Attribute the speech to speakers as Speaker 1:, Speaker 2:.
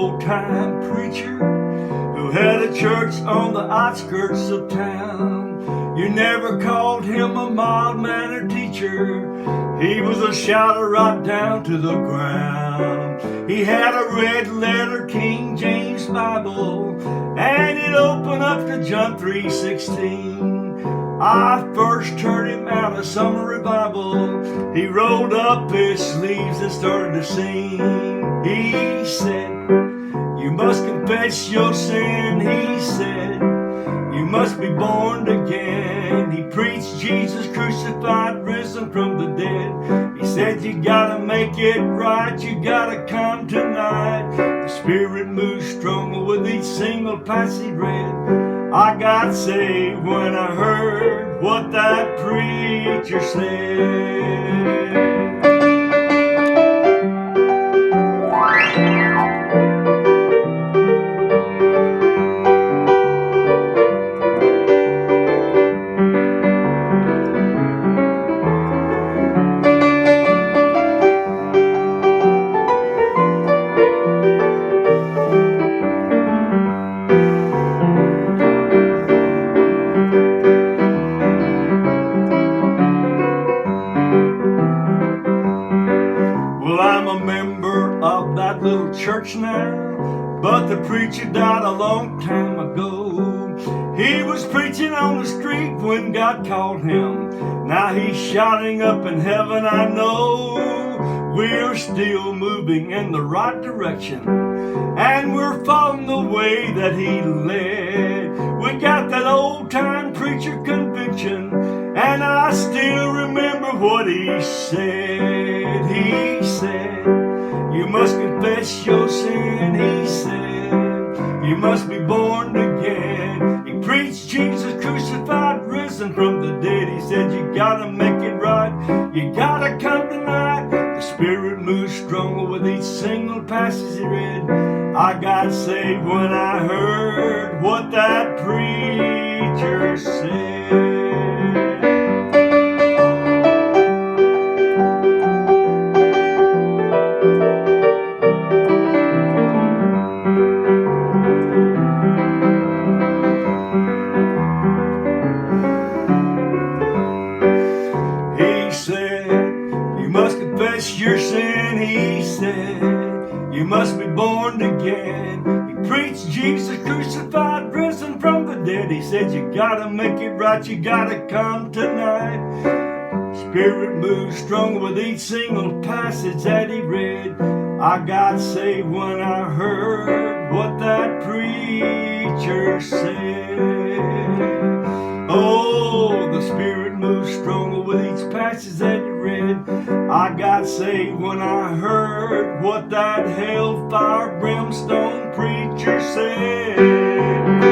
Speaker 1: old-time preacher who had a church on the outskirts of town. You never called him a mild-mannered teacher. He was a shouter right down to the ground. He had a red-letter King James Bible, and it opened up to John 3:16. I first heard him out of summer revival. He rolled up his sleeves and started to sing. He said, "You must confess your sin." He said, "You must be born again." He preached Jesus crucified, risen from the dead. He said, "You gotta make it right, you gotta come tonight." The Spirit moved stronger with each single passage he read. I got saved when I heard what that preacher said. Little church now, but the preacher died a long time ago. He was preaching on the street when God called him. Now he's shouting up in heaven, I know. We're still moving in the right direction, and we're following the way that he led. We got that old-time preacher conviction, and I still remember what he said. He said, "You must confess your sin." He said, "You must be born again." He preached Jesus crucified, risen from the dead. He said, "You gotta make it right, you gotta come tonight." The Spirit moved stronger with each single passage he read. I got saved when I heard what that preacher said. Your sin, he said, "You must be born again." He preached Jesus crucified, risen from the dead. He said, "You gotta make it right, you gotta come tonight." Spirit moved strong with each single passage that he read. I got saved when I heard what that preacher said. Oh, the Spirit moved stronger with each passage that he read. I got saved when I heard what that hellfire brimstone preacher said.